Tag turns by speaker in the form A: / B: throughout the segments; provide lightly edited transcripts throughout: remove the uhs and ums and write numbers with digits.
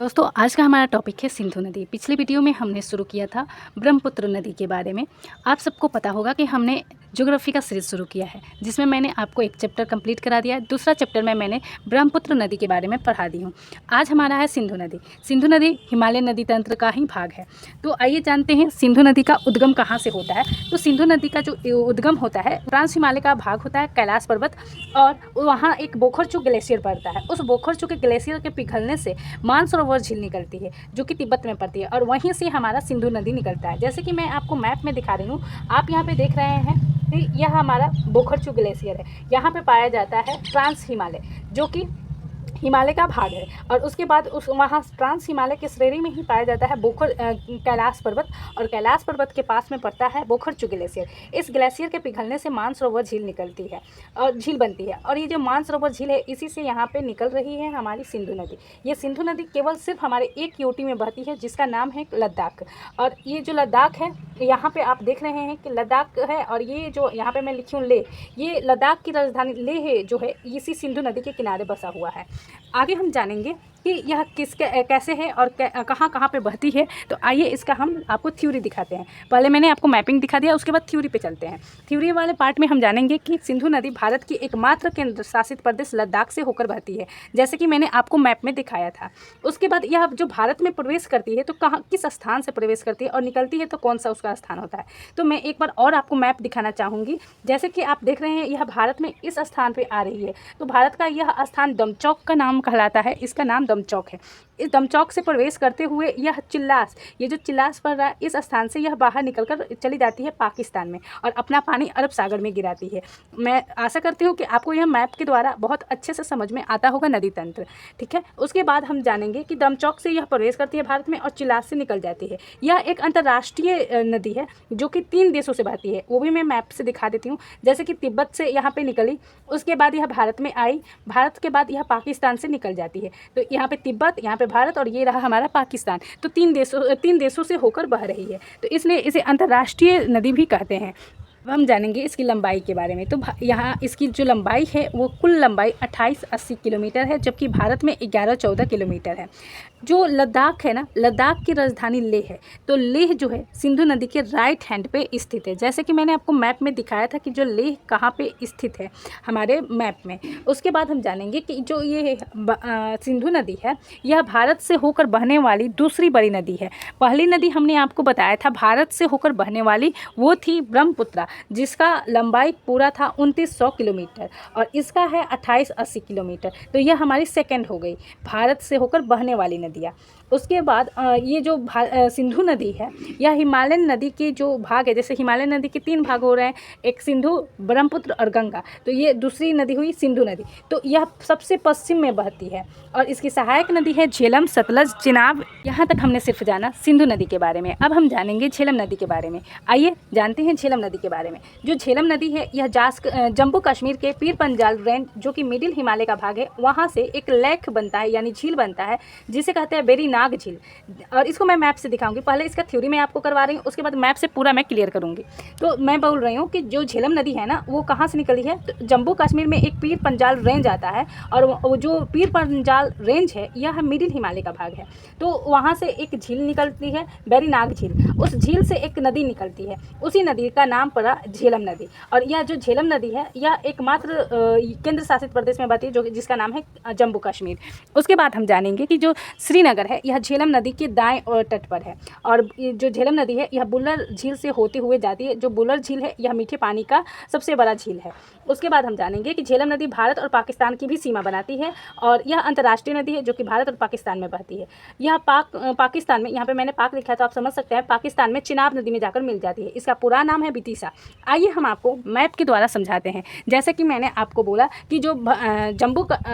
A: दोस्तों आज का हमारा टॉपिक है सिंधु नदी। पिछली वीडियो में हमने शुरू किया था ब्रह्मपुत्र नदी के बारे में। आप सबको पता होगा कि हमने ज्योग्राफी का सीरीज शुरू किया है जिसमें मैंने आपको एक चैप्टर कंप्लीट करा दिया है। दूसरा चैप्टर में मैंने ब्रह्मपुत्र नदी के बारे में पढ़ा दी हूँ। आज हमारा है सिंधु नदी। सिंधु नदी हिमालय नदी तंत्र का ही भाग है। तो आइए जानते हैं सिंधु नदी का उद्गम कहाँ से होता है। तो सिंधु नदी का जो उद्गम होता है ट्रांस हिमालय का भाग होता है कैलाश पर्वत, और वहाँ एक बोखरचू ग्लेशियर पड़ता है। उस बोखरचू के ग्लेशियर के पिघलने से मानसरोवर झील निकलती है जो कि तिब्बत में पड़ती है, और वहीं से हमारा सिंधु नदी निकलता है। जैसे कि मैं आपको मैप में दिखा रही हूँ, आप यहाँ पे देख रहे हैं कि यह हमारा बोखरचू ग्लेशियर है। यहाँ पे पाया जाता है ट्रांस हिमालय जो कि हिमालय का भाग है, और उसके बाद उस वहाँ ट्रांस हिमालय के श्रेणी में ही पाया जाता है कैलाश पर्वत, और कैलाश पर्वत के पास में पड़ता है बोखरचू ग्लेशियर। इस ग्लेशियर के पिघलने से मानसरोवर झील निकलती है और झील बनती है, और ये जो मानसरोवर झील है इसी से यहाँ पे निकल रही है हमारी सिंधु नदी। ये सिंधु नदी केवल सिर्फ हमारे एक यूटी में बहती है जिसका नाम है लद्दाख। और ये जो लद्दाख है यहाँ पे आप देख रहे हैं कि लद्दाख है, और ये जो यहाँ पे मैं लिखी हूँ लेह, ये लद्दाख की राजधानी लेह जो है इसी सिंधु नदी के किनारे बसा हुआ है। आगे हम जानेंगे कि यह कैसे है और कहाँ कहाँ पे बहती है। तो आइए इसका हम आपको थ्योरी दिखाते हैं। पहले मैंने आपको मैपिंग दिखा दिया, उसके बाद थ्योरी पे चलते हैं। थ्योरी वाले पार्ट में हम जानेंगे कि सिंधु नदी भारत की एकमात्र केंद्र शासित प्रदेश लद्दाख से होकर बहती है, जैसे कि मैंने आपको मैप में दिखाया था। उसके बाद यह जो भारत में प्रवेश करती है तो कहाँ किस स्थान से प्रवेश करती है, और निकलती है तो कौन सा उसका स्थान होता है। तो मैं एक बार और आपको मैप दिखाना चाहूँगी। जैसे कि आप देख रहे हैं यह भारत में इस स्थान पर आ रही है, तो भारत का यह स्थान दमचौक का नाम कहलाता है। इसका नाम दमचौक है। इस दमचौक से प्रवेश करते हुए यह चिल्लास, ये जो चिल्लास पड़ रहा है इस स्थान से यह बाहर निकलकर चली जाती है पाकिस्तान में, और अपना पानी अरब सागर में गिराती है। मैं आशा करती हूँ कि आपको यह मैप के द्वारा बहुत अच्छे से समझ में आता होगा नदी तंत्र। ठीक है, उसके बाद हम जानेंगे कि दमचौक से यह प्रवेश करती है भारत में और चिल्लास से निकल जाती है। यह एक अंतर्राष्ट्रीय नदी है जो कि 3 देशों से बहती है, वो भी मैं मैप से दिखा देती हूँ। जैसे कि तिब्बत से यहाँ पर निकली, उसके बाद यह भारत में आई, भारत के बाद यह पाकिस्तान से निकल जाती है। तो यहाँ पे तिब्बत, यहाँ पे भारत, और ये रहा हमारा पाकिस्तान। तो 3 देशों से होकर बह रही है, तो इसलिए इसे अंतर्राष्ट्रीय नदी भी कहते हैं। अब हम जानेंगे इसकी लंबाई के बारे में। तो यहाँ इसकी जो लंबाई है वो कुल लंबाई 2880 किलोमीटर है, जबकि भारत में 1114 किलोमीटर है। जो लद्दाख है ना, लद्दाख की राजधानी लेह है। तो लेह जो है सिंधु नदी के राइट हैंड पे स्थित है, जैसे कि मैंने आपको मैप में दिखाया था कि जो लेह कहाँ पे स्थित है हमारे मैप में। उसके बाद हम जानेंगे कि जो ये सिंधु नदी है यह भारत से होकर बहने वाली दूसरी बड़ी नदी है। पहली नदी हमने आपको बताया था भारत से होकर बहने वाली, वो थी ब्रह्मपुत्र, जिसका लंबाई पूरा था 2900 किलोमीटर, और इसका है 2880 किलोमीटर। तो यह हमारी सेकंड हो गई भारत से होकर बहने वाली नदियाँ। उसके बाद ये जो सिंधु नदी है यह हिमालयन नदी के जो भाग है, जैसे हिमालयन नदी के 3 भाग हो रहे हैं, एक सिंधु, ब्रह्मपुत्र और गंगा। तो ये दूसरी नदी हुई सिंधु नदी। तो यह सबसे पश्चिम में बहती है, और इसकी सहायक नदी है झेलम, सतलज, चिनाब। यहाँ तक हमने सिर्फ जाना सिंधु नदी के बारे में। अब हम जानेंगे झेलम नदी के बारे में। आइए जानते हैं झेलम नदी के बारे में। जो झेलम नदी है यह जम्मू कश्मीर के पीर पंजाल रेंज जो कि मिडिल हिमालय का भाग है, वहाँ से एक लेक बनता है यानी झील बनता है, जिसे कहते हैं बेरी नाग झील। और इसको मैं मैप से दिखाऊंगी। पहले इसका थ्योरी मैं आपको करवा रही हूँ, उसके बाद मैप से पूरा मैं क्लियर करूँगी। तो मैं बोल रही हूँ कि जो झेलम नदी है ना वो कहाँ से निकली है, तो जम्मू कश्मीर में एक पीर पंजाल रेंज आता है, और वो जो पीर पंजाल रेंज है यह मिडिल हिमालय का भाग है। तो वहाँ से एक झील निकलती है बेरी नाग झील, उस झील से एक नदी निकलती है, उसी नदी का नाम पड़ा झेलम नदी। और यह जो झेलम नदी है यह एकमात्र केंद्र शासित प्रदेश में बहती है जो जिसका नाम है जम्मू कश्मीर। उसके बाद हम जानेंगे कि जो श्रीनगर है यह झेलम नदी के दाएं और तट पर है, और जो झेलम नदी है यह बुल्लर झील से होते हुए जाती है। जो बुल्लर झील है यह मीठे पानी का सबसे बड़ा झील है। उसके बाद हम जानेंगे कि झेलम नदी भारत और पाकिस्तान की भी सीमा बनाती है, और यह अंतर्राष्ट्रीय नदी है जो कि भारत और पाकिस्तान में बहती है। यह पाकिस्तान में, यहाँ पे मैंने पाक लिखा है तो आप समझ सकते हैं, पाकिस्तान में चिनाब नदी में जाकर मिल जाती है। इसका पूरा नाम है बितीसा। आइए हम आपको मैप के द्वारा समझाते हैं। जैसे कि मैंने आपको बोला कि जो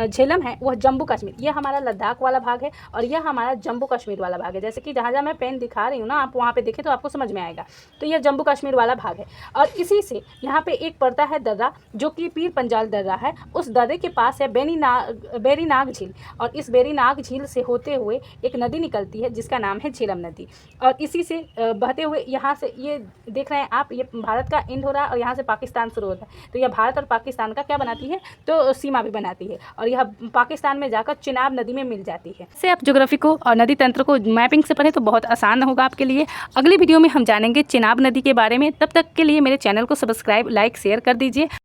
A: झेलम है वह जम्मू कश्मीर, यह हमारा लद्दाख वाला भाग है, और यह हमारा जम्मू कश्मीर वाला भाग है। जैसे कि जहाँ जहाँ मैं पेन दिखा रही हूँ ना, आप वहाँ पे देखें तो आपको समझ में आएगा। तो यह जम्मू कश्मीर वाला भाग है, और इसी से यहाँ पे एक पड़ता है दर्रा जो कि पीर पंजाल दर्रा है। उस दर्रे के पास है बेरी नाग झील, और इस बेरी नाग झील से होते हुए एक नदी निकलती है जिसका नाम है झेलम नदी, और इसी से बहते हुए यहाँ से ये देख रहे हैं आप, ये भारत श्रीलंका एंड हो रहा है और यहाँ से पाकिस्तान शुरू होता है। तो यह भारत और पाकिस्तान का क्या बनाती है, तो सीमा भी बनाती है और यह पाकिस्तान में जाकर चिनाब नदी में मिल जाती है। इससे आप ज्योग्राफी को और नदी तंत्र को मैपिंग से पढ़ें तो बहुत आसान होगा आपके लिए। अगली वीडियो में हम जानेंगे चिनाब नदी के बारे में। तब तक के लिए मेरे चैनल को सब्सक्राइब, लाइक, शेयर कर दीजिए।